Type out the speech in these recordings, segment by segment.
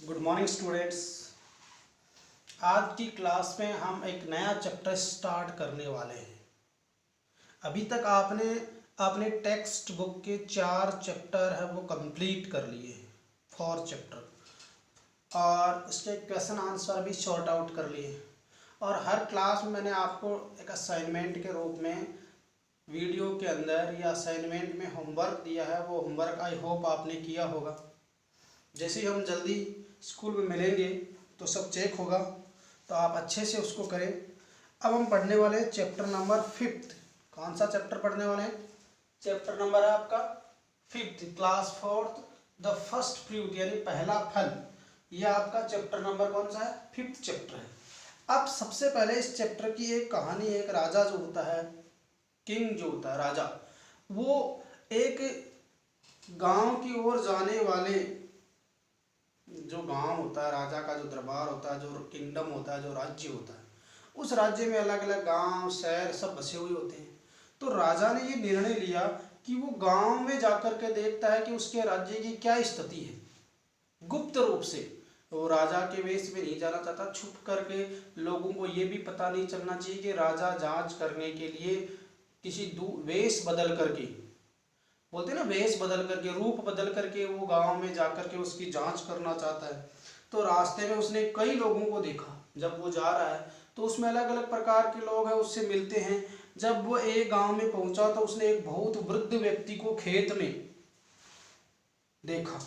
Good morning students. आज की class में हम एक नया चैप्टर स्टार्ट करने वाले हैं। अभी तक आपने अपने टेक्स्ट बुक के 4 चैप्टर है वो कंप्लीट कर लिए हैं, 4 चैप्टर, और उसके क्वेश्चन आंसर भी सॉर्ट आउट कर लिए। और हर क्लास में मैंने आपको एक असाइनमेंट के रूप में वीडियो के अंदर या असाइनमेंट में होमवर्क दिया है। वो होमवर्क आई होप आपने किया होगा। जैसे ही हम जल्दी स्कूल में मिलेंगे तो सब चेक होगा, तो आप अच्छे से उसको करें। अब हम पढ़ने वाले हैं चैप्टर नंबर 5। कौन सा चैप्टर पढ़ने वाले हैं? चैप्टर नंबर है आपका 5, क्लास 4, द फर्स्ट फ्रूट यानी पहला फल। यह आपका चैप्टर नंबर कौन सा है? 5th चैप्टर है। अब सबसे पहले इस चैप्टर की एक कहानी है। एक राजा जो होता है, किंग जो होता है, राजा, वो एक गांव की ओर जाने वाले, जो गांव होता है, राजा का जो दरबार होता है, जो किंगडम होता है, जो राज्य होता है, उस राज्य में अलग अलग गांव शहर सब बसे हुए होते हैं। तो राजा ने ये निर्णय लिया कि वो गांव में जाकर के देखता है कि उसके राज्य की क्या स्थिति है। गुप्त रूप से वो राजा के वेश में नहीं जाना चाहता, छुप करके। लोगों को ये भी पता नहीं चलना चाहिए कि राजा जांच करने के लिए किसी वेश बदल करके, बोलते हैं ना, वेश बदल करके, रूप बदल करके वो गांव में जाकर के उसकी जांच करना चाहता है। तो रास्ते में उसने कई लोगों को देखा। जब वो जा रहा है तो उसमें अलग अलग प्रकार के लोग हैं, उससे मिलते हैं। जब वो एक गांव में पहुंचा तो उसने एक बहुत वृद्ध व्यक्ति को खेत में देखा,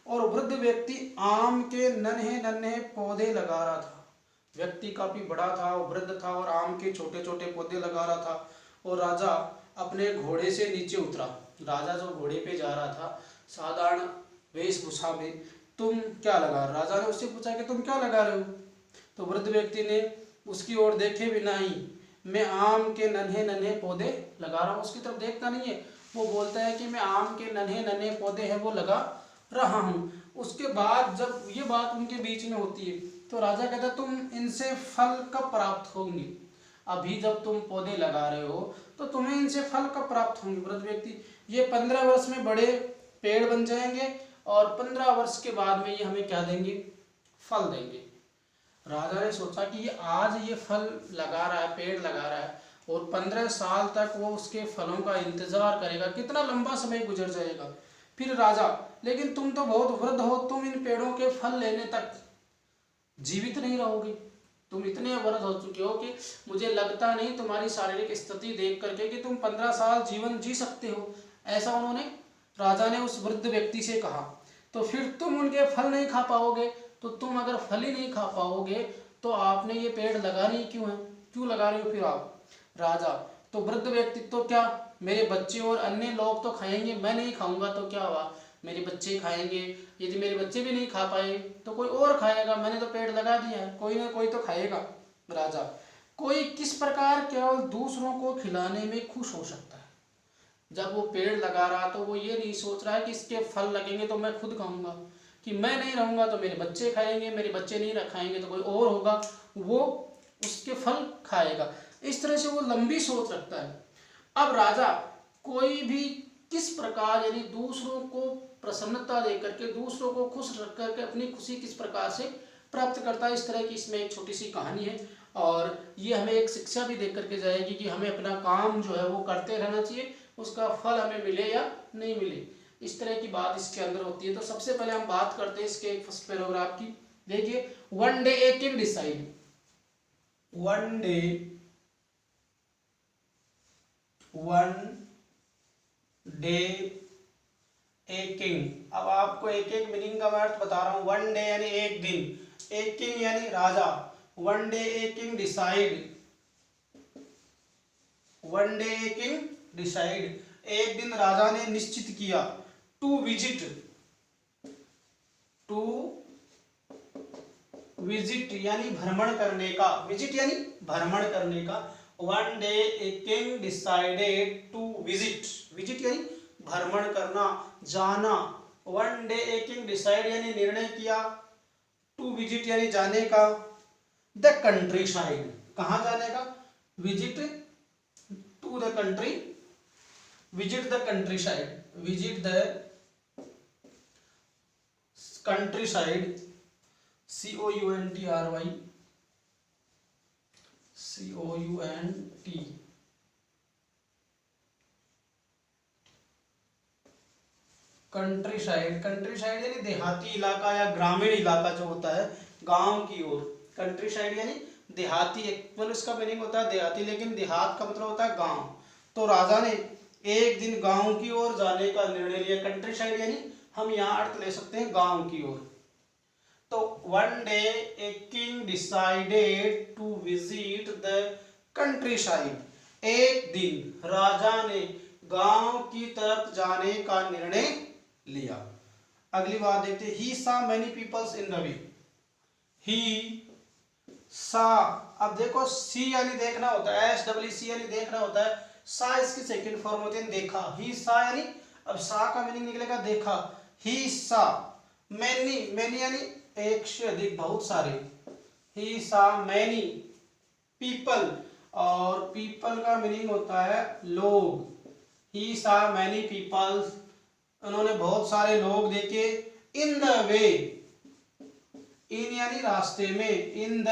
और वृद्ध व्यक्ति आम के नन्हे नन्हे पौधे लगा रहा था। व्यक्ति काफी बड़ा था, वो वृद्ध था और आम के छोटे छोटे पौधे लगा रहा था। और राजा अपने घोड़े से नीचे उतरा। राजा जो घोड़े पे जा रहा था साधारण वेशभूषा में, तुम क्या लगा? राजा ने उससे पूछा कि तुम क्या लगा रहे हो? तो वृद्ध व्यक्ति ने उसकी ओर देखे बिना ही, मैं आम के नन्हे नन्हे पौधे लगा रहा हूँ। उसकी तरफ देखता नहीं है, वो बोलता है कि मैं आम के नन्हे नन्हे पौधे हैं वो लगा रहा हूँ। उसके बाद जब ये बात उनके बीच में होती है तो राजा कहता है, तुम इनसे फल कब प्राप्त होंगे? अभी जब तुम पौधे लगा रहे हो तो तुम्हें इनसे फल कब प्राप्त होंगे? वृद्ध व्यक्ति, ये 15 वर्ष में बड़े पेड़ बन जाएंगे और 15 वर्ष के बाद में ये हमें क्या देंगे? फल देंगे। राजा ने सोचा कि ये आज ये फल लगा रहा है, पेड़ लगा रहा है, और 15 साल तक वो उसके फलों का इंतजार करेगा, कितना लंबा समय गुजर जाएगा। फिर राजा, लेकिन तुम तो बहुत वृद्ध हो, तुम इन पेड़ों के फल लेने तक जीवित नहीं रहोगे। तुम इतने वृद्ध हो चुके हो कि मुझे लगता नहीं तुम्हारी शारीरिक स्थिति देख करके कि तुम 15 साल जीवन जी सकते हो। ऐसा उन्होंने, राजा ने उस वृद्ध व्यक्ति से कहा। तो फिर तुम उनके फल नहीं खा पाओगे। तो तुम अगर फल ही नहीं खा पाओगे तो आपने ये पेड़ लगाने ही क्यों है? क्यों लगा रहे हो फिर आप? राजा, तो वृद्ध व्यक्ति, तो क्या मेरे बच्चे और अन्य लोग तो खाएंगे, मैं नहीं खाऊंगा तो क्या हुआ? मेरे बच्चे खाएंगे, यदि मेरे बच्चे भी नहीं खा पाए तो कोई और खाएगा। मैंने तो पेड़ लगा दिया है, कोई ना कोई तो खाएगा। राजा, कोई किस प्रकार केवल दूसरों को खिलाने में खुश हो सकता है? जब वो पेड़ लगा रहा तो वो ये नहीं सोच रहा है कि इसके फल लगेंगे तो मैं खुद खाऊंगा, कि मैं नहीं रहूंगा तो मेरे बच्चे खाएंगे, मेरे बच्चे नहीं खाएंगे तो कोई और होगा, वो उसके फल खाएगा। इस तरह से वो लंबी सोच रखता है। अब राजा कोई भी किस प्रकार, यानी दूसरों को प्रसन्नता देकर के, दूसरों को खुश रख करके अपनी खुशी किस प्रकार से प्राप्त करता है, इस तरह की इसमें एक छोटी सी कहानी है। और ये हमें एक शिक्षा भी दे करके जाएगी कि हमें अपना काम जो है वो करते रहना चाहिए, उसका फल हमें मिले या नहीं मिले, इस तरह की बात इसके अंदर होती है। तो सबसे पहले हम बात करते हैं इसके फर्स्ट पैराग्राफ की। देखिए, one day a king decide, one day a king. अब आपको एक एक मीनिंग का अर्थ बता रहा हूं। वन डे यानी एक दिन, एक किंग यानी राजा। One day a king decide, one day a king decide, एक दिन राजा ने निश्चित किया। टू विजिट यानी भ्रमण करने का, विजिट यानी भ्रमण करने का। One day a king decided to visit, visit यानी भ्रमण करना, जाना। One day a king decide यानी निर्णय किया, टू विजिट यानी जाने का, द कंट्री साइड, कहाँ जाने का? Visit to the country, visit the country side, visit the country side, COUNTRY, COUNT, country side. Country side यानी देहाती इलाका या ग्रामीण इलाका जो होता है, गांव की ओर। कंट्री साइड यानी देहाती, एक्चुअल इसका मीनिंग होता है देहाती, लेकिन देहात का मतलब होता है गांव। तो राजा ने एक दिन गांव की ओर जाने का निर्णय लिया। कंट्री साइड यानी हम यहाँ अर्थ ले सकते हैं गांव की ओर। तो one day a king decided to visit the country side. एक दिन राजा ने गांव की तरफ जाने का निर्णय लिया। अगली बात देखते हैं, he saw many peoples in the way. He saw, अब देखो सी यानी देखना होता है, SWC यानी देखना होता है। सा इसकी सेकंड फॉर्म होती है देखा। ही सा यानी, अब सा का मीनिंग निकलेगा देखा। ही सा मैनी, मैनी यानी एक से अधिक, बहुत सारे। ही सा मैनी पीपल, और पीपल का मीनिंग होता है लोग। ही सा मैनी पीपल्स, उन्होंने बहुत सारे लोग देखे। इन द वे, इन यानी रास्ते में, इन द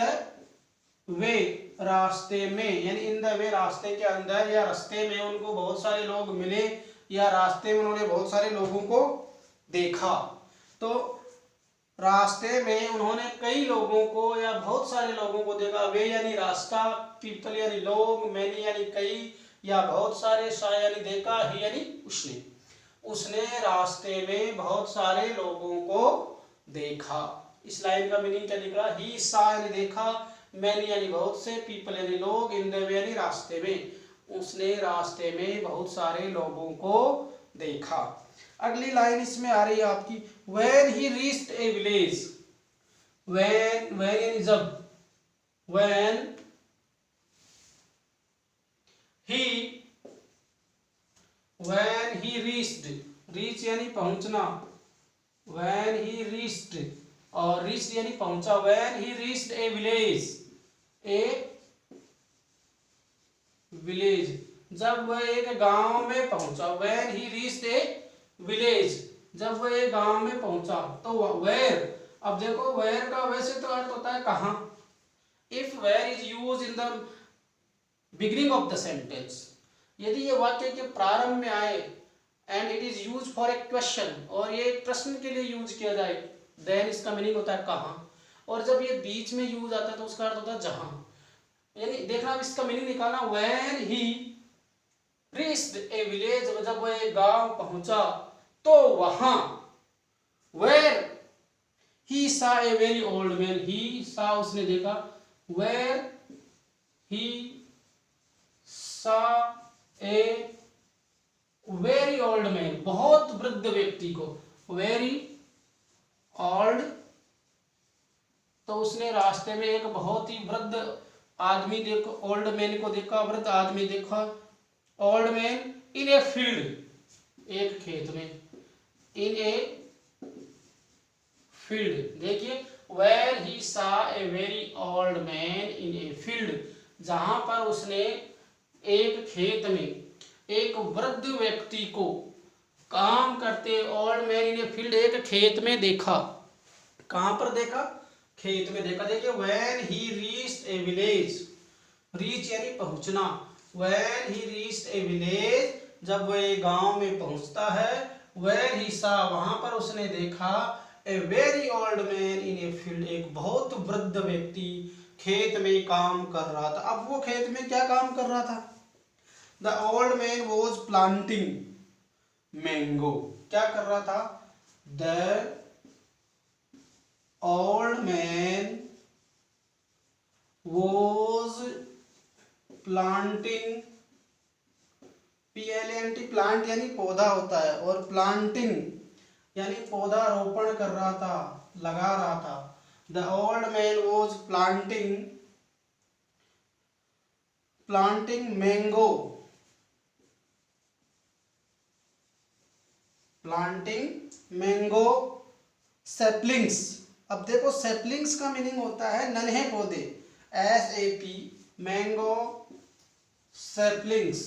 वे रास्ते में, यानी इन द वे रास्ते के अंदर या रास्ते में उनको बहुत सारे लोग मिले, या रास्ते में उन्होंने बहुत सारे लोगों को देखा। तो रास्ते में उन्होंने कई लोगों को या बहुत सारे लोगों को देखा। वे यानी रास्ता, पीपल यानी लोग, मैनी यानी कई या बहुत सारे, सा यानी देखा, ही यानी उसने। उसने रास्ते में बहुत सारे लोगों को देखा। इस लाइन का मीनिंग क्या निकला? ही सा यानी देखा, मैनी यानी बहुत से, पीपल यानी लोग, इन द वे यानी रास्ते में। उसने रास्ते में बहुत सारे लोगों को देखा। अगली लाइन इसमें आ रही है आपकी, when he reached a village, when यानी जब, when he reached, reach यानी पहुंचना, when he reached, और reached यानी पहुंचा। when he reached a village, जब वह एक गांव में पहुंचा। when he reached a village, जब वह एक गांव में पहुंचा। तो where, अब देखो where का वैसे तो अर्थ होता है कहां। if where is used in the beginning of the sentence, यदि ये वाक्य के प्रारंभ में आए and it is use for a question, और ये एक प्रश्न के लिए यूज किया जाए, देन इसका मीनिंग होता है कहां। और जब ये बीच में यूज आता है तो उसका अर्थ होता है जहां। यानी देखना, इसका मीनिंग निकालना, when he reached a village, जब वह एक गांव पहुंचा तो वहां, where he saw a very old man, he saw उसने देखा, where he saw a very old man, बहुत वृद्ध व्यक्ति को, very old, तो उसने रास्ते में एक बहुत ही वृद्ध आदमी देखो, ओल्ड मैन को देखा, वृद्ध आदमी देखा। Old man in a field, एक खेत में, इन ए फील्ड। देखिए, वेयर ही सा a very old man in a field, जहां पर उसने एक खेत में एक वृद्ध व्यक्ति को काम करते, old man in a field, एक खेत में देखा। कहां पर देखा? खेत में देखा। देखिए, when he reached a village, reach यानी पहुंचना। When he reached a village, जब वह गांव में पहुंचता है। व्हेन ही सा, वहां पर उसने देखा, a very old man in a field, एक बहुत वृद्ध व्यक्ति खेत में काम कर रहा था। अब वो खेत में क्या काम कर रहा था? The old man was planting mango, क्या कर रहा था? The old man was planting, PLANT, plant यानी पौधा होता है, और प्लांटिंग यानी पौधा रोपण कर रहा था, लगा रहा था। The old man was planting mango, planting mango saplings। अब देखो, सैपलिंग्स का मीनिंग होता है नन्हे पौधे, SAP, मैंगो सैपलिंग्स।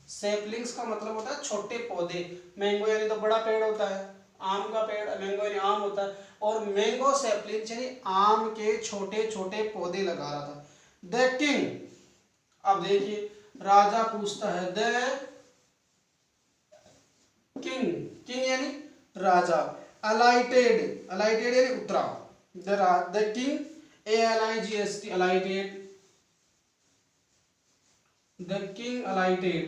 सैपलिंग्स का मतलब होता है छोटे पौधे। मैंगो यानी तो बड़ा पेड़ होता है, आम का पेड़, मैंगो यानी आम होता है, और मैंगो सैपलिंग यानी आम के छोटे छोटे पौधे लगा रहा था। द किंग, अब देखिए राजा पूछता है, द किंग, किंग यानी राजा, अलाइटेड, अलाइटेड यानी उतरा, the king, ALIGST, alighted, the king alighted,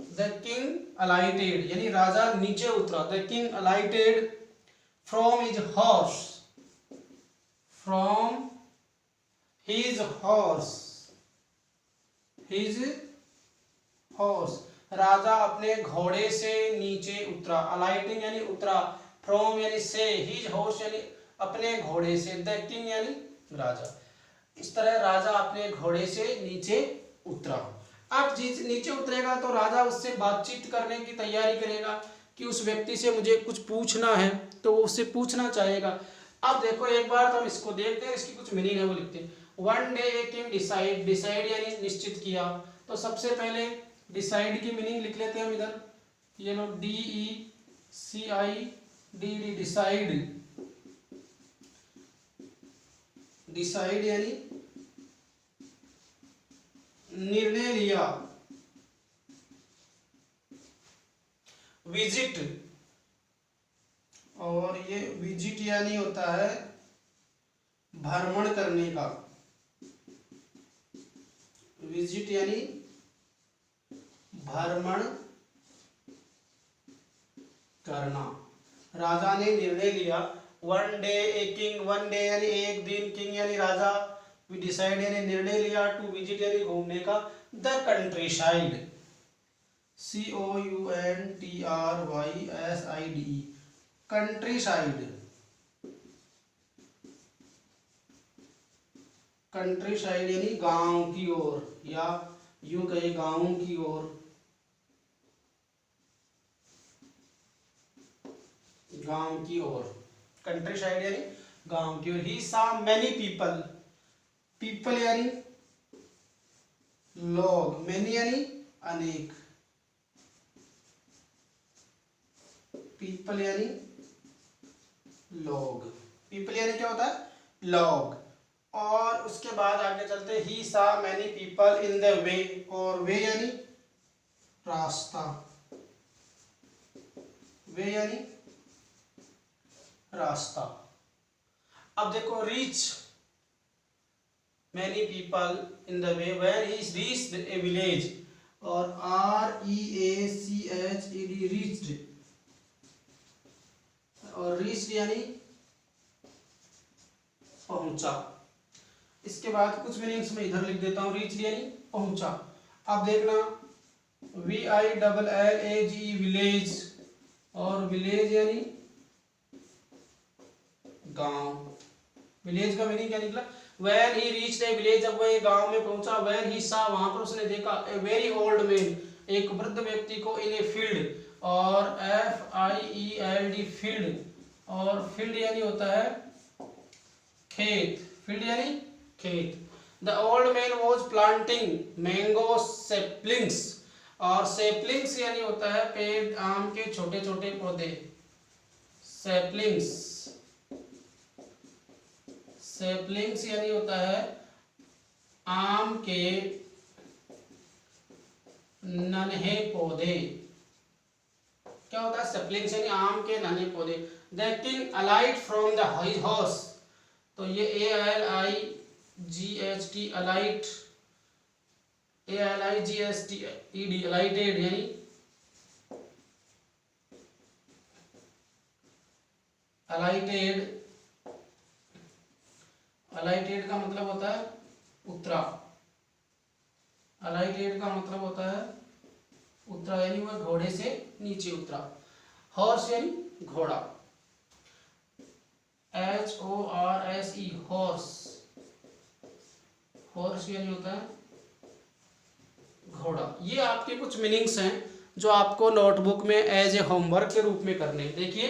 the king alighted यानी राजा नीचे उतरा, the king alighted from his horse, from his horse, his horse, राजा अपने घोड़े से नीचे उतरा, अलाइटिंग यानी उतरा, फ्रॉम यानी से, हिज हॉर्स यानी अपने घोड़े से, द किंग यानी राजा। इस तरह राजा अपने घोड़े से नीचे उतरा। अब नीचे उतरेगा तो राजा उससे बातचीत करने की तैयारी करेगा कि उस व्यक्ति से मुझे कुछ पूछना है, तो वो उससे पूछना चाहेगा। अब देखो एक बार तो हम इसको देखते हैं, इसकी कुछ मीनिंग है वो लिखते हैं। One day a king decide, decide यानी निश्चित किया, तो सबसे पहले डिसाइड की मीनिंग लिख लेते हैं हम इधर, ये लो DECIDD, डिसाइड, डिसाइड यानी निर्णय लिया। विजिट, और ये विजिट यानी होता है भ्रमण करने का, विजिट यानी भ्रमण करना। राजा ने निर्णय लिया, one day a king, one day यानी एक दिन, किंग यानी राजा, डिसाइड यानी निर्णय लिया, टू विजिट यानी घूमने का, the country side, COUNTRYSIDE, country side, country side यानी गांव की ओर, या यूं कहे गांव की ओर, गांव की ओर, कंट्री साइड यानी गांव की ओर। ही सा मैनी पीपल, पीपल यानी लोग, मैनी यानी अनेक, पीपल यानी लोग, पीपल यानी क्या होता है, लोग। और उसके बाद आगे चलते, he saw many people in the way, और वे यानी रास्ता, वे यानी रास्ता। अब देखो reach, many people in the way, where he reached a village, और REACHED, रीच्ड, और रीच्ड यानी पहुंचा। इसके बाद कुछ मीनिंग्स में इधर लिख देता हूं, रीच्ड यानी पहुंचा। अब देखना VILLAGE, विलेज, और विलेज यानी गांव, विलेज का मीनिंग क्या निकला, where he reached a village, जब वह गांव में पहुंचा, वेयर ही सा, वहां पर उसने देखा, ए वेरी ओल्ड मैन, एक वृद्ध व्यक्ति को, इन ए फील्ड, और FIELD, फील्ड, और फील्ड यानी होता है खेत, फील्ड यानी खेत। The old man was planting mango saplings, और सेपलिंग्स यानी होता है पेड़, आम के छोटे छोटे पौधे, सेपलिंग्स, सेपलिंग्स यानी होता है आम के नन्हे पौधे, क्या होता है सेपलिंग्स यानी आम के नन्हे पौधे। The king alight from the horse, तो ये ALIGHT, अलाइट, ALIGSTED, अलाइटेड यानी अलाइटेड, अलाइटेड का मतलब होता है उतरा, अलाइटेड का मतलब होता है उतरा, यानी वह घोड़े से नीचे उतरा। हॉर्स यानी घोड़ा, HORSE, हॉर्स, हॉर्स यानी होता है घोड़ा। ये आपके कुछ मीनिंग्स हैं जो आपको नोटबुक में एज ए होमवर्क के रूप में करने हैं। देखिए,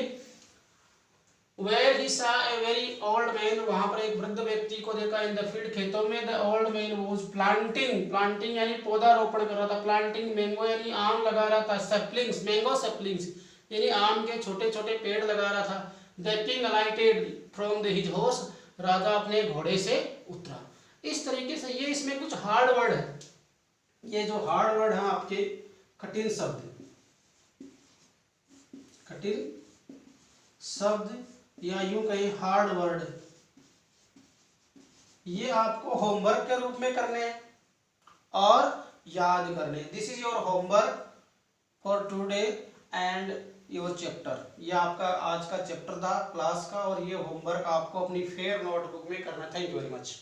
वेयर ही सा ए वेरी ओल्ड मैन, वहां पर एक वृद्ध व्यक्ति को देखा, इन द फील्ड, खेतों में, the old man was planting, planting यानी पौधा रोपण कर रहा था, प्लांटिंग मैंगो यानी आम लगा रहा था, सैपलिंग्स, मैंगो सैपलिंग्स, यानी आम के छोटे छोटे पेड़ लगा रहा था। The king alighted from the his horse, राजा अपने घोड़े से उतरा। इस तरीके से ये इसमें कुछ हार्ड वर्ड है, ये जो हार्ड वर्ड है आपके कठिन शब्द, कठिन शब्द या यूं कहीं हार्ड वर्ड, ये आपको होमवर्क के रूप में करने हैं और याद करने। This is your homework for today and your chapter. ये आपका आज का चैप्टर था क्लास का और ये होमवर्क आपको अपनी फेयर नोटबुक में करना। Thank you very much.